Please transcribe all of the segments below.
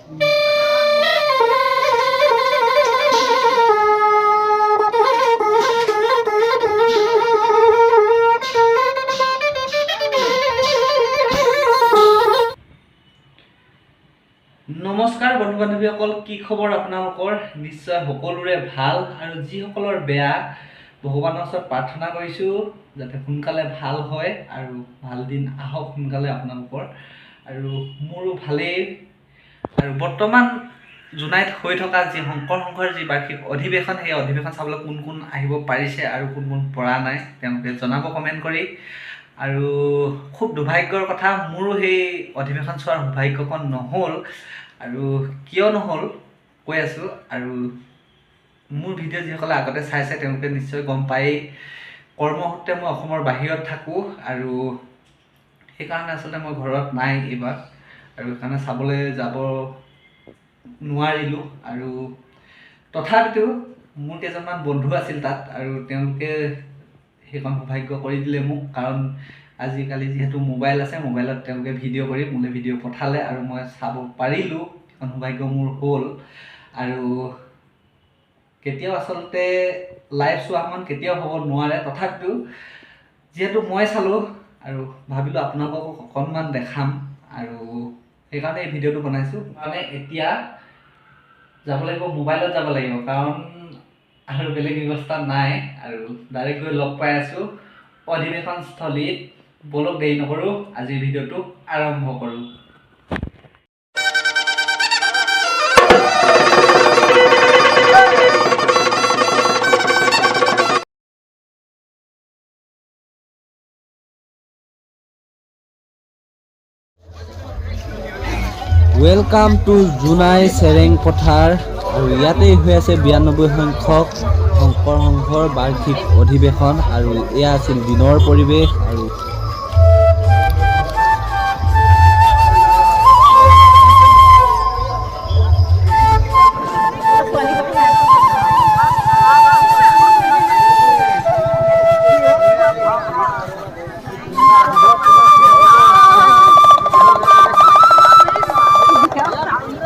নমস্কাৰ বন্ধু বান্ধৱীসকল, কি খবৰ আপোনালোকৰ? নিশ্চয় সকলোৰে ভাল, আৰু যিসকলৰ বেয়া ভগৱানৰ ওচৰত প্ৰাৰ্থনা কৰিছোঁ যাতে সোনকালে ভাল হয় আৰু ভাল দিন আহক সোনকালে আপোনালোকৰ। আৰু মোৰো ভালেই। আৰু বৰ্তমান জুনাইত হৈ থকা যি শংকৰ সংঘৰ যি বাৰ্ষিক অধিৱেশন, সেই অধিৱেশন চাবলৈ কোন কোন আহিব পাৰিছে আৰু কোন কোন পৰা নাই তেওঁলোকে জনাব কমেণ্ট কৰি। আৰু খুব দুৰ্ভাগ্যৰ কথা, মোৰো সেই অধিৱেশন চোৱাৰ সৌভাগ্যকণ নহ'ল। আৰু কিয় নহ'ল কৈ আছোঁ। আৰু মোৰ ভিডিঅ' যিসকলে আগতে চাইছে তেওঁলোকে নিশ্চয় গম পায়েই, কৰ্মসূত্ৰে মই অসমৰ বাহিৰত থাকোঁ আৰু সেইকাৰণে আচলতে মই ঘৰত নাই এইবাৰ, আৰু সেইকাৰণে চাবলৈ যাব নোৱাৰিলোঁ। আৰু তথাপিতো মোৰ কেইজনমান বন্ধু আছিল তাত, আৰু তেওঁলোকে সেইখন সৌভাগ্য কৰি দিলে মোক, কাৰণ আজিকালি যিহেতু মোবাইল আছে, মোবাইলত তেওঁলোকে ভিডিঅ' কৰি মোলৈ ভিডিঅ' পঠালে আৰু মই চাব পাৰিলোঁ। সেইখন সৌভাগ্য মোৰ হ'ল। আৰু কেতিয়াও আচলতে লাইভ চোৱাখন কেতিয়াও হ'ব নোৱাৰে, তথাপিতো যিহেতু মই চালোঁ আৰু ভাবিলোঁ আপোনালোকক অকণমান দেখাম, আৰু সেইকাৰণে এই ভিডিঅ'টো বনাইছোঁ। মানে এতিয়া যাব লাগিব, মোবাইলত যাব লাগিব, কাৰণ আৰু বেলেগ ব্যৱস্থা নাই। আৰু ডাইৰেক্ট গৈ লগ পাই আছোঁ অধিৱেশনস্থলীত। বলক দেৰি নকৰোঁ, আজিৰ ভিডিঅ'টো আৰম্ভ কৰোঁ। ৱেলকাম টু জোনাই চেৰেং পথাৰ। আৰু ইয়াতেই হৈ আছে 92 সংখ্যক শংকৰ সংঘৰ বাৰ্ষিক অধিৱেশন, আৰু এয়া আছিল দিনৰ পৰিৱেশ। আৰু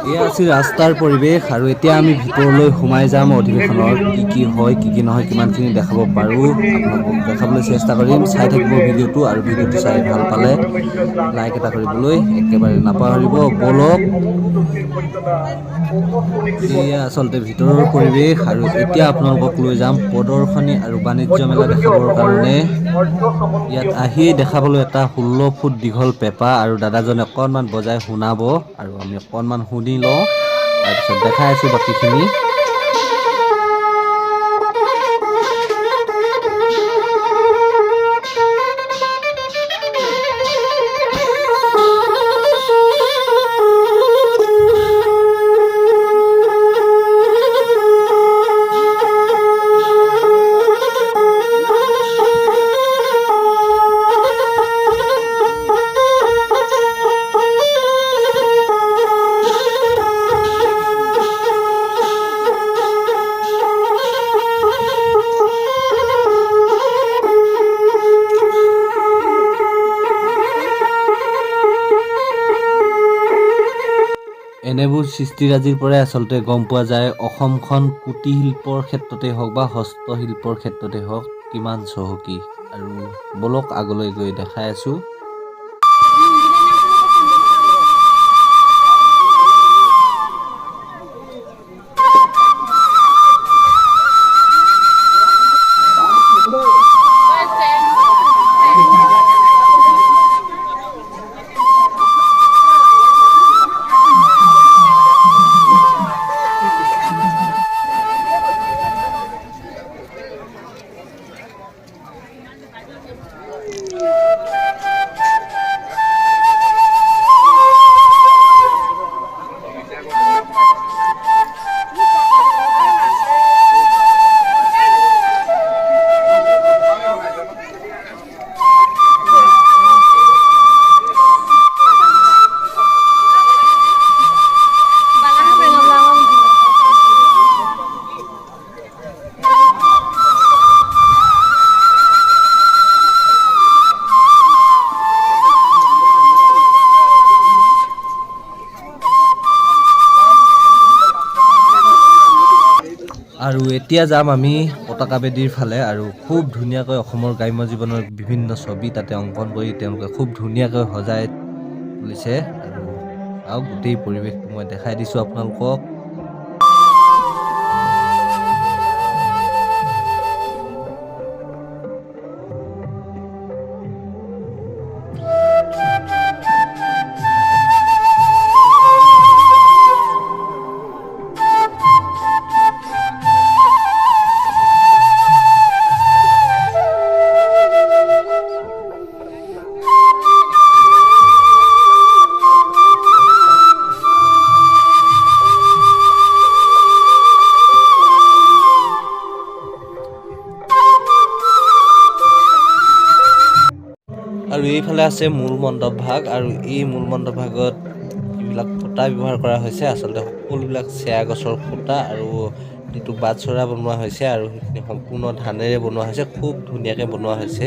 এয়া আছিল ৰাস্তাৰ পৰিৱেশ। আৰু এতিয়া আমি ভিতৰলৈ সোমাই যাম। অধিৱেশনৰ কি হয় কি নহয় কিমানখিনি দেখাব পাৰোঁ আপোনালোকক দেখাবলৈ চেষ্টা কৰিম। চাই থাকিব ভিডিঅ'টো, আৰু ভিডিঅ'টো চাই ভাল পালে লাইক এটা কৰিবলৈ একেবাৰে নাপাহৰিব। বলক, এয়া আচলতে ভিতৰৰ পৰিৱেশ। আৰু এতিয়া আপোনালোকক লৈ যাম প্ৰদৰ্শনী আৰু বাণিজ্য মেলা দেখাবৰ কাৰণে। ইয়াত আহিয়েই দেখাবলৈ এটা 16 ফুট দীঘল পেঁপা, আৰু দাদাজনে অকণমান বজাই শুনাব, আৰু আমি অকণমান শুনি লওঁ, তাৰপিছত দেখাই আছোঁ বাকীখিনি। এনেবোৰ সৃষ্টিৰাজিৰ পৰাই আচলতে গম পোৱা যায় অসমখন কুটীৰ শিল্পৰ ক্ষেত্ৰতেই হওক বা হস্তশিল্পৰ ক্ষেত্ৰতেই হওক কিমান চহকী। আৰু বলক আগলৈ গৈ দেখাই আছোঁ। আৰু এতিয়া যাম আমি পতাকা বেদীৰ ফালে আৰু খুব ধুনীয়াকৈ অসমৰ গ্ৰাম্য জীৱনৰ বিভিন্ন ছবি তাতে অংকন কৰি তেওঁলোকে খুব ধুনীয়াকৈ সজাই তুলিছে আৰু চাওক গোটেই পৰিৱেশটো মই দেখাই দিছো আপোনালোকক। আৰু এইফালে আছে মূল মণ্ডপ ভাগ আৰু এই মূল মণ্ডপ ভাগত যিবিলাক খুঁটা ব্যৱহাৰ কৰা হৈছে আচলতে সকলোবিলাক চেয়া গছৰ খুঁটা আৰু যিটো বাটচ'ৰা বনোৱা হৈছে আৰু সেইখিনি সম্পূৰ্ণ ধানেৰে বনোৱা হৈছে, খুব ধুনীয়াকে বনোৱা হৈছে।